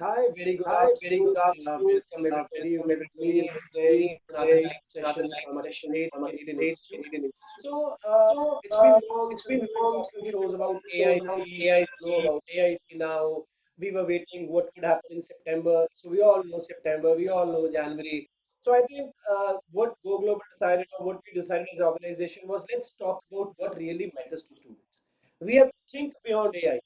Hi, very good afternoon. Welcome everybody with me today. It's another live session from Untitled Canadian Institute. So it's been long since we've been talking shows about AIT. We know about AIT now. We were waiting what would happen in September. So we all know September. We all know January. So I think what Go Global decided or what we decided as an organization was let's talk about what really matters to students. We have to think beyond AI,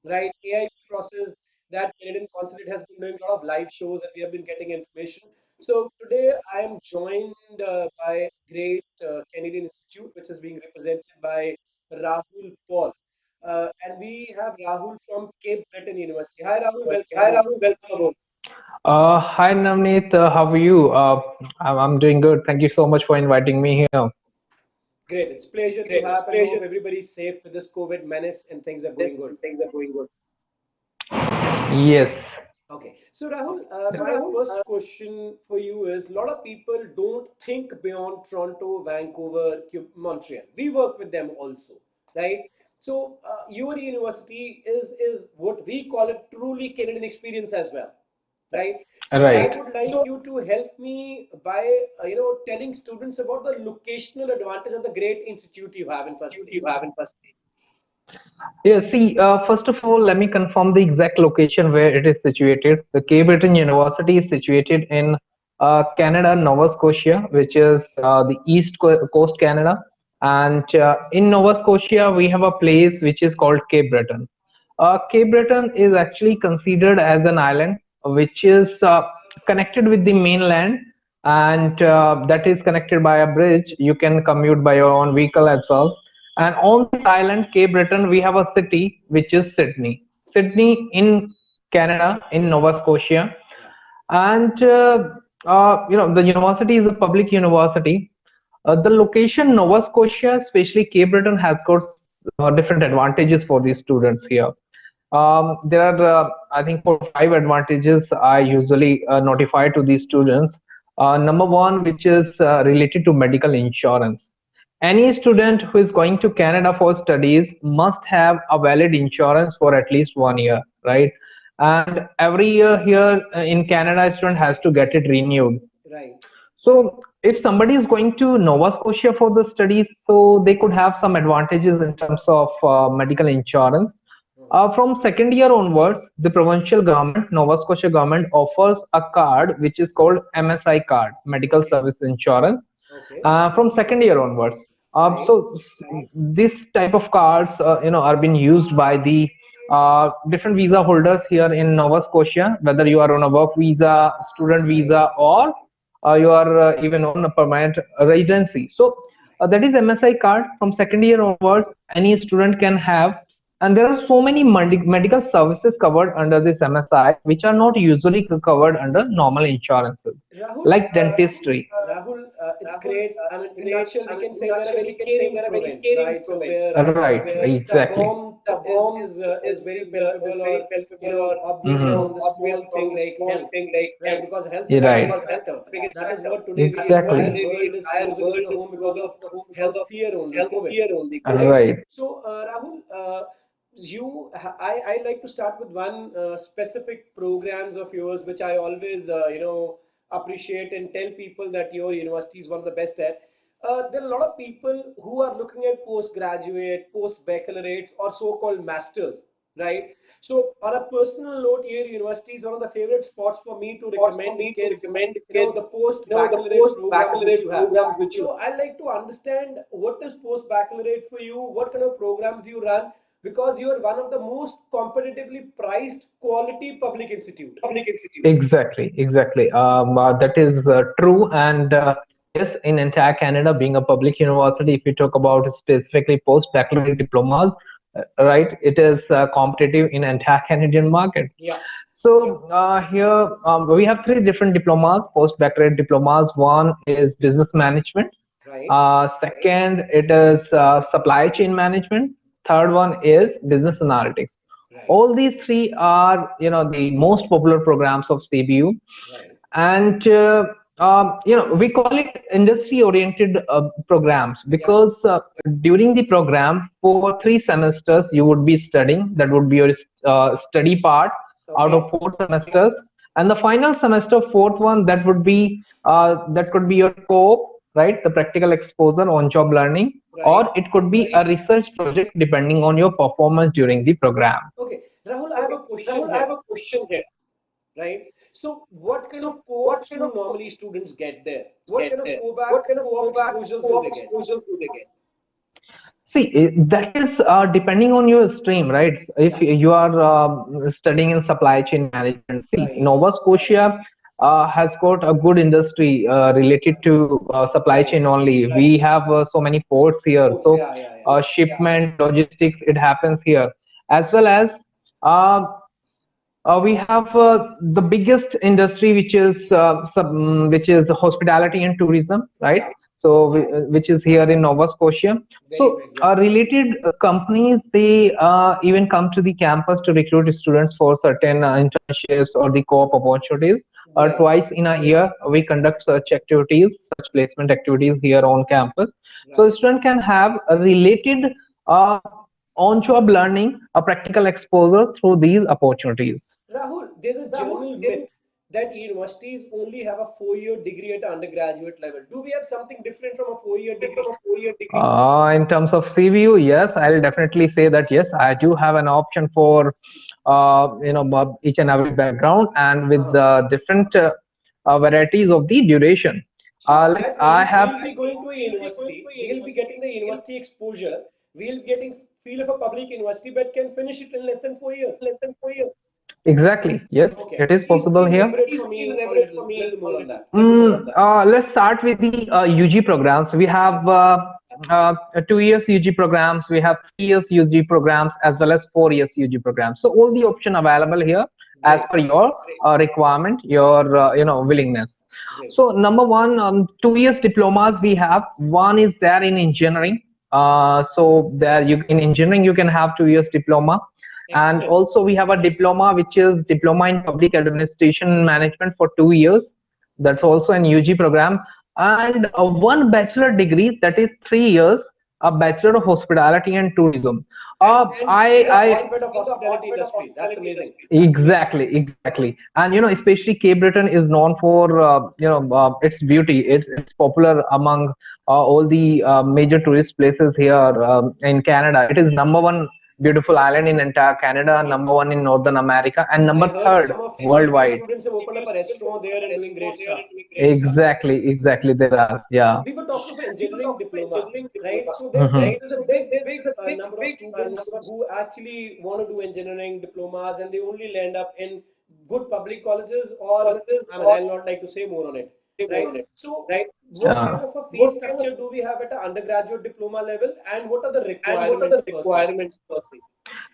right? AI process that Canadian Consulate has been doing a lot of live shows and we have been getting information. So today I am joined by a great Canadian Institute, which is being represented by Rahul Paul. And we have Rahul from Cape Breton University. Hi Rahul, welcome aboard. Hi Navneet, how are you? I'm doing good. Thank you so much for inviting me here. Great, it's pleasure to have and hope everybody's safe with this COVID menace and things are going good. Yes, Okay, so Rahul, my first question for you is: a lot of people don't think beyond Toronto, Vancouver, Montreal. We work with them also, right? So your university is what we call a truly Canadian experience as well, right? So I right. would like you to help me by telling students about the locational advantage of the great institute you have in first place. Yeah, see, first of all, let me confirm the exact location where it is situated. The Cape Breton University is situated in Canada, Nova Scotia, which is the coast Canada. And in Nova Scotia, we have a place which is called Cape Breton. Cape Breton is actually considered as an island, which is connected with the mainland, and that is connected by a bridge. You can commute by your own vehicle as well. And on this island, Cape Breton, we have a city which is Sydney. Sydney in Canada, in Nova Scotia. Yeah. And the university is a public university. The location, Nova Scotia, especially Cape Breton, has got different advantages for these students here. There are, I think, 4 or 5 advantages I usually notify to these students. Number one, which is related to medical insurance. Any student who is going to Canada for studies must have a valid insurance for at least 1 year, right? And every year here in Canada, a student has to get it renewed. Right. So if somebody is going to Nova Scotia for the studies, so they could have some advantages in terms of medical insurance. Hmm. From second year onwards, the provincial government, Nova Scotia government, offers a card which is called MSI card, Medical Okay. Service Insurance, Okay. from second year onwards. Right. This type of cards, are being used by the different visa holders here in Nova Scotia, whether you are on a work visa, student Right. visa, or you are even on a permanent residency. So that is MSI card. From second year onwards, any student can have, and there are so many medical services covered under this MSI, which are not usually covered under normal insurances, Rahul, like dentistry. Rahul, it's great. I mean, in nutshell, we can say they're a very caring province, right? So where Right, the exactly. warmth is very palpable, or obvious Hmm. from the small thing like health, right? Because health is You're the right. biggest factor. That is what today we entire Exactly. world is closing into the home because of health fear only, COVID, right? Right. So Rahul, I like to start with one specific programs of yours, which I always appreciate and tell people that your university is one of the best at. There are a lot of people who are looking at postgraduate, post baccalaureates, or so-called masters, right? So, on a personal note, your university is one of the favorite spots for me to recommend kids, the post baccalaureate programs which you have. So, I like to understand what is post baccalaureate for you, what kind of programs you run, because you are one of the most competitively priced quality public institute. Exactly, exactly. That is true. And yes, in entire Canada, being a public university, if you talk about specifically post-baccalaureate diplomas, right, it is competitive in entire Canadian market. Yeah. So here we have 3 different diplomas, post-baccalaureate diplomas. One is business management. Right. Second, it is supply chain management. Third one is business analytics. Right. All these 3 are, the most popular programs of CBU, Right. and we call it industry-oriented programs Yeah. because during the program for 3 semesters you would be studying. That would be your study part. out Okay. of 4 semesters. And the final semester, fourth one, that could be your co-op, right? The practical exposure on job learning, Right. or it could be a research project depending on your performance during the program. Okay. Rahul, I have a question here. Right. So, what kind of co-ops do normally students get there? What kind of co-op exposures do they get? See, that is depending on your stream, right? If Yeah. you are studying in supply chain management, see, Right. Nova Scotia has got a good industry related to supply Right. chain only. We have so many ports here, Ports. so Yeah. Yeah. Yeah. shipment, logistics, it happens here, as well as uh, we have the biggest industry, which is hospitality and tourism, right? Yeah. So which is here in Nova Scotia. Very So big. Yeah. related companies, they even come to the campus to recruit students for certain internships or the co-op opportunities. Right. Twice in a year, we conduct such activities, such placement activities here on campus. So a Right. student can have a related uh, on-job learning, a practical exposure through these opportunities. Rahul, there's a general myth that universities only have a 4-year degree at undergraduate level. Do we have something different from a 4-year degree? In terms of CVU, yes, I'll definitely say that yes, I do have an option for each and every background and with Uh-huh. the different varieties of the duration. So Like that I means have we'll be going to a university, we'll be getting the university exposure, we'll be getting feel of a public university, but can finish it in less than 4 years. exactly, yes, Okay, it is please possible here. elaborate for me a little more on that. Let's start with the UG programs. We Yeah, have 2 years UG programs, we have 3 years UG programs, as well as 4 years UG programs. So all the option available here as great, per your requirement, your willingness. great, So number one, 2 years diplomas we have. One is there in engineering. So there you in engineering you can have 2 years diploma, and excellent. also we have a diploma which is diploma in public administration and management for 2 years. That's also an UG program, and one bachelor degree that is 3 years, a bachelor of hospitality and tourism. And in the I hotbed of hospitality industry, that's amazing. exactly, and especially Cape Breton is known for its beauty. It's popular among all the major tourist places here in Canada. It is number one beautiful island in entire Canada, Yes. number one in Northern America, and I number heard third some of your worldwide. students have opened up a restaurant there and doing great stuff. Exactly. There are, So yeah. we were talking of engineering diploma, right? So Mhm. there's a big number of students who actually want to do engineering diplomas, and they only land up in good public colleges, or I mean, I'll not like to say more on it, right? So what kind of a fee structure do we have at an undergraduate diploma level, and what are the requirements per se?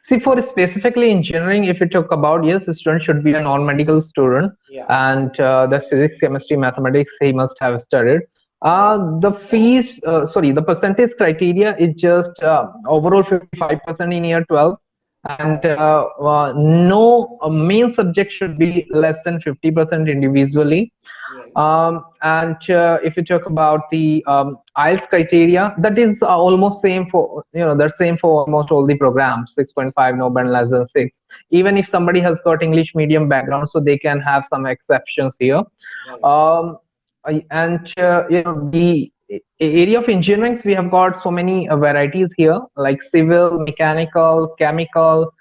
See, for specifically engineering, if you talk about, yes, the student should be a non-medical student, Yeah. and that's physics, chemistry, mathematics he must have studied. The percentage criteria is just overall 55% in year 12, and no main subject should be less than 50% individually. Right. And if you talk about the Ielts criteria, that is almost same for that's same for almost all the programs. 6.5, no band less than 6. Even if somebody has got English medium background, so they can have some exceptions here. Right. Um, and the area of engineering, we have got so many varieties here, like civil, mechanical, chemical,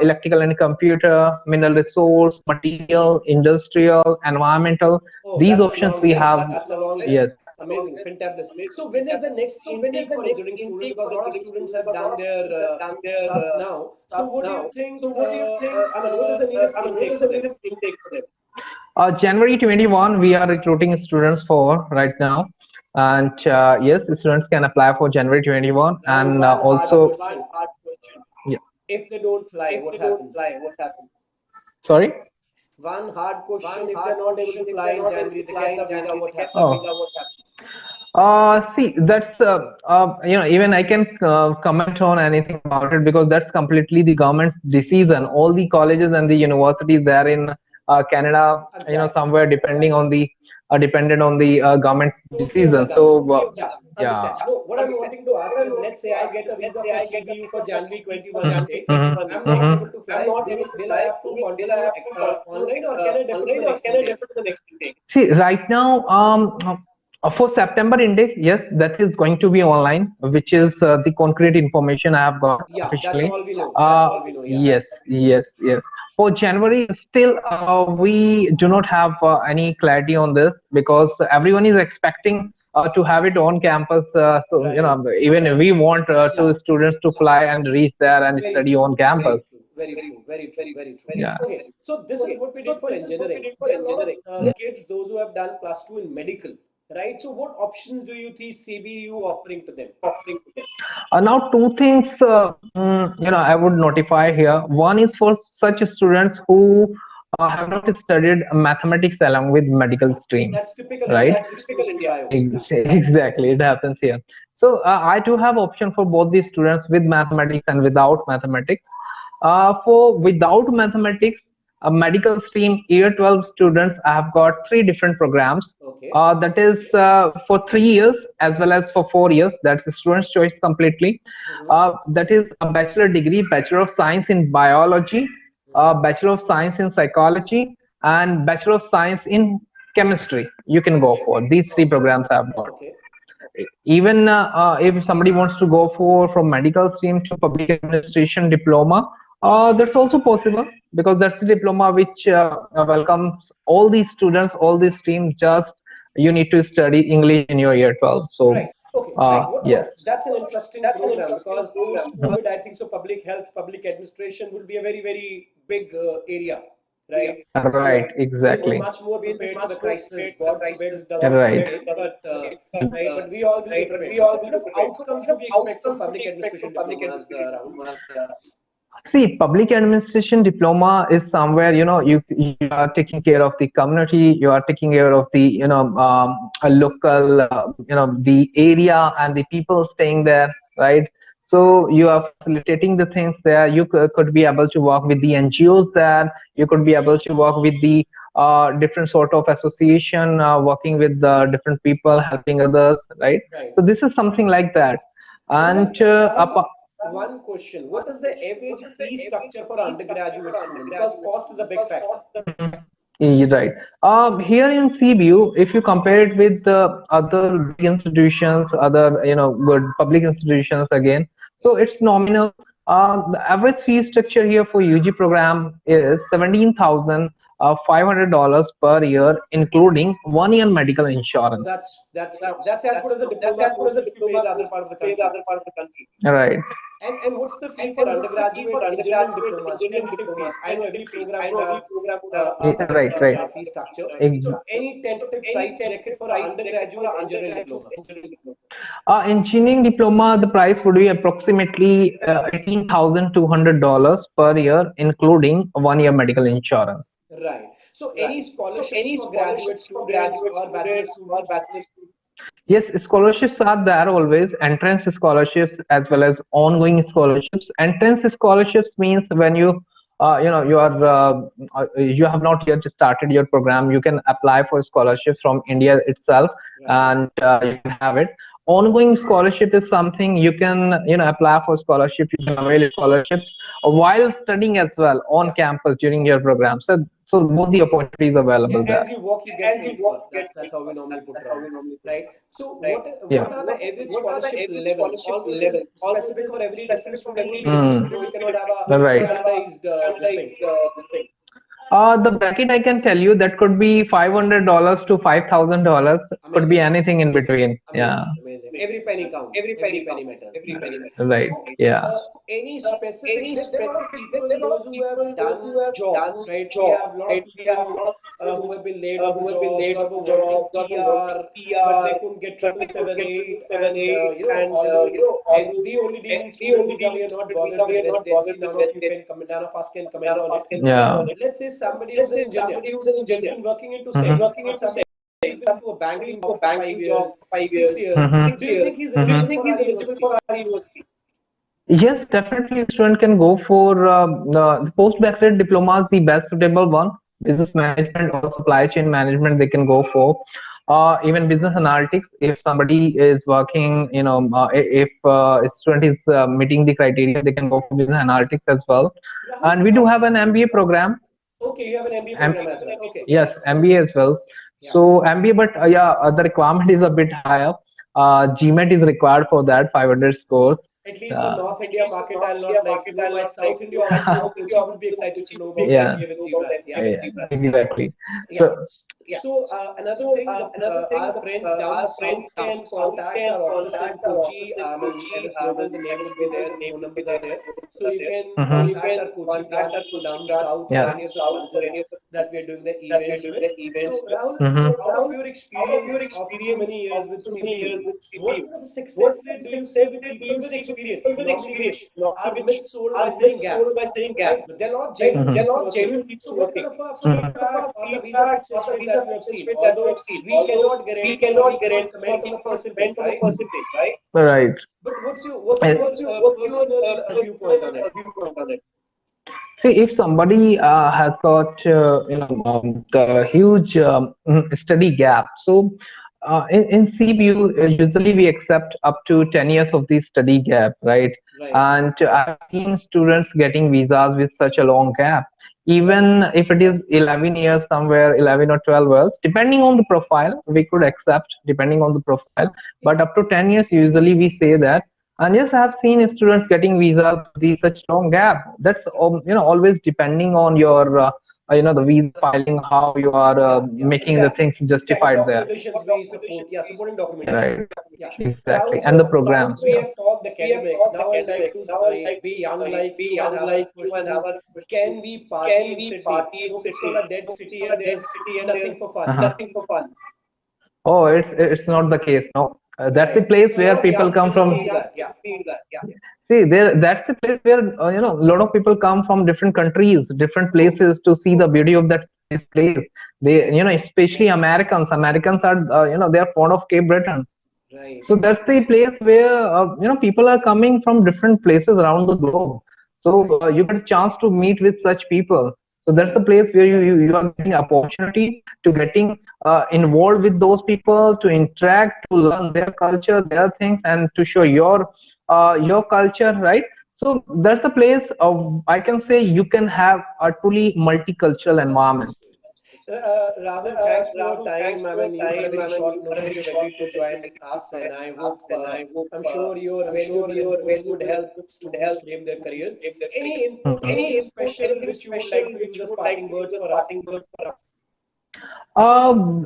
electrical and computer, mineral resource, material, industrial, environmental. Oh, These that's a options long we list. have. That's a long list. Yes. Amazing, fantabulous. So when is the next intake for engineering student? Because a lot of students have done their stuff now. So what do you think? I mean, what is the nearest intake for them? January 21, we are recruiting students for right now. And yes, the students can apply for January 21. Rahul, And one hard also, question. yeah, If they don't fly, what happens? sorry. One hard question. If they're not able to fly in January, they get the visa, what happens? Oh. See, that's even I can comment on anything about it because that's completely the government's decision. All the colleges and the universities they're in Canada, Exactly. somewhere depending on the dependent on the government's Totally on the decision. government. So Yeah, yeah. understand. No, what I'm wanting to ask is, let's say I get a visa for CBU for January 21 Mhm, intake. mhm, I'm not mhm. able to fly. Will I have to continue online, or can I defer to the next intake? See, right now, for September intake, yes, that is going to be online, which is the concrete information I have got Yeah, that's officially. all we know. That's all we know. Yeah. Yes, yes, yes. For January, still, we do not have any clarity on this because everyone is expecting to have it on campus. So, Right. even we want Yeah. to students to fly and reach there and Very study true. on Very campus. true. Very true. Very true. Very true. Yeah. Okay. So this is what we did for engineering. There are a lot of kids, those who have done plus two in medical, right? So what options do you see CBU offering to them? Now, two things I would notify here. One is for such students who have not studied mathematics along with medical stream, That's typical right? India. Physics, chemistry, bio. Exactly, it happens here. So I do have option for both the students with mathematics and without mathematics. For without mathematics, a medical stream year 12 students, I have got three different programs. Okay. That is for 3 years as well as for 4 years. That's the student's choice completely. Mm-hmm. That is a bachelor degree, Bachelor of Science in Biology, Mm-hmm. Bachelor of Science in Psychology, and Bachelor of Science in Chemistry. You can go Okay. for these three Okay. programs I've got. Okay. Even if somebody wants to go for from medical stream to public administration diploma, that's also possible because that's the diploma which welcomes all these students, all these streams. Just you need to study English in your year 12. So Right. Okay. So yes. that's an interesting program because post-COVID, I think so. Public health, public administration will be a very, very big area, right? Right, So we'll be exactly. much more prepared for the crisis. God forbid it doesn't come Right. again, but right. But we all will be prepared. So what kind of outcomes do we expect from public administration diplomas, Rahul? See, public administration diploma is somewhere, you are taking care of the community, you are taking care of the a local the area and the people staying there, right? So you are facilitating the things there. You could be able to work with the NGOs there. You could be able to work with the different sort of association, working with different people, helping others, right? Right. So this is something like that. And Rahul, one question. What is the average fee structure for undergraduate student? Because cost is a big factor. Right. Here in CBU, if you compare it with the other big institutions, other good public institutions again, so it's nominal. The average fee structure here for UG program is $17,500 per year, including 1 year medical So insurance. that's as good as a diploma course which we pay in the other part of the country. Right. And what's the fee for undergraduate engineering diplomas? Tentative fees. I know every program would have Right. Right. fee structure. Ex- So any tentative price bracket for an undergraduate engineering diploma? Engineering diploma, the price would be approximately $18,200 per year, including 1 year medical insurance. Right. So any scholarships for graduate students or bachelor students? Yes, scholarships are there always, entrance scholarships as well as ongoing scholarships. Entrance scholarships means when you have not yet started your program, you can apply for scholarships from India itself, Right. and you can have it. Ongoing scholarship is something you can apply for scholarship, you can avail scholarships while studying as well on Yeah. campus during your program. So both the opportunities available there. As you work, you get paid for. That's how we normally put Rahul, right? So Yeah. what are the average scholarship levels? All is it specific for every different student? Mm. We cannot have a Right. standardized this thing. The bracket I can tell you that could be $500 to $5,000. Could be Amazing, anything in between. Yeah. amazing, amazing. Every penny counts. Every penny matters, right? Right. So, Yeah. any specific? There are a lot of people, those who have done jobs, right? We have a lot of people who have been laid off the jobs or were wanting PR, but they couldn't get 777-8, and although we only deal in student visa, we are not bothered with residency. None of us can comment on it. Yeah. Let's say somebody who's an engineer, he's been working into Mhm. sales, or somebody who's been into a banking job for 5 years, 6 years. Mhm. Do you think he's Mhm. eligible for our university? Yes, definitely. Student can go for the postgraduate diploma is the best suitable one business management or supply chain management they can go for. Even business analytics, if somebody is working, if a student is meeting the criteria, they can go for business analytics as well. Rahul, And we do have an MBA program. okay, you have an MBA M- program as well. Okay, yes, so MBA as well. yeah, So MBA, but yeah, the requirement is a bit higher. GMAT is required for that, 500 scores. at least for Uh, North India market, I'll not like to know. My South India office from Kochi would be excited to know about yeah, MBA with GMAT. Yeah. yeah, exactly. Yeah. So, So another thing, our friends down south can contact our office in Kochi. And MS Global, the name will be there. The phone numbers are there. So you can contact our Kochi branch down south for yeah. any of the colleges that we are doing the events with. So Rahul, out of Mhm. your experience of so many years with CBU, what kind of success rate do you see with people with experience? Normally, which are missold by saying gap, right? But they're not genuine people working. So, what kind of a feedback or the visa success rate that you have seen? Although we cannot guarantee or we cannot comment on the percentage, right? Right. But what's your personal viewpoint on it? See, if somebody has got the huge study gap, so in CBU usually we accept up to 10 years of the study gap, right? Right. And I've seen students getting visas with such a long gap. Even if it is 11 years somewhere, 11 or 12 years, depending on the profile, we could accept depending on the profile. But up to 10 years, usually we say that. And yes, I have seen students getting visas with the such long gap. That's always depending on your the visa filing, how you are Yeah, yeah, making the exactly. things Yeah, what justified there. documentations we support? Yeah, supporting documentation. Right, Yeah. exactly. Rahul, And the so program. we have talked academic. Now I'd like to be young like you and have a question saying, can we party in city? Hope it's not a dead city and there's nothing for fun. Uh-huh. Oh, it's not the case. No, that's the Right. place So a where lot of people young come kids from. feel that. Yeah. See, there that's the place where a lot of people come from different countries, different True. places to see the beauty of this place. They, especially Americans. Americans are, they are fond of Cape Breton. Right. So that's the place where people are coming from different places around the globe. So Right. you get a chance to meet with such people. So that's the Right. place where you are getting opportunity to getting involved with those people, to interact, to learn their culture, their things, and to show your culture, right? So that's the place of, I can say, you can have a truly multicultural environment. Understood. Rahul, thanks for your time. I mean, you had a very short notice. You've agreed to join us, and I hope, I'm sure your valuable inputs would help students frame their careers. Any input, anything special which you would like to use as parting words for us? Um,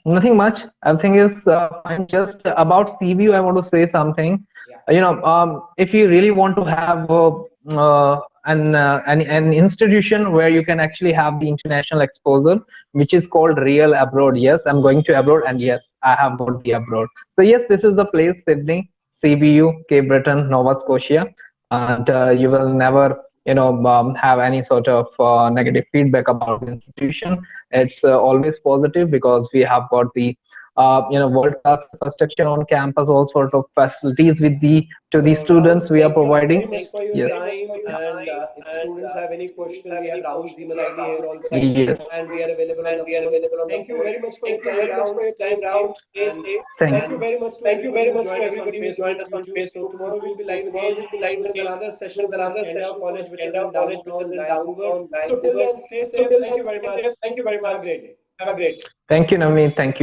Nothing much. Everything is fine. Just about CVU, I want to say something. Yeah. If you really want to have an institution where you can actually have the international exposure, which is called real abroad. Yes, I'm going to abroad, and yes, I have got the abroad. So yes, this is the place, Sydney, CBU, Cape Breton, Nova Scotia, and you will never have any sort of negative feedback about the institution. It's always positive because we have got the world class infrastructure on campus, all sort of facilities with the to the So, Rahul, students we are thank you very providing. much for your Yes. time. And if students have any question, we have Rahul's email ID here also, Yes. and we are available on the phone. Thank you very much for your time, Rahul. Stay safe, and Thank thank you you. very much to everybody who joined us on Facebook, YouTube. So tomorrow we'll be live again with another session from Scandinav College, which is in downtown Vancouver. So till then, stay safe. Thank you very much. Have a great day. Thank you, Navneet. Thank you.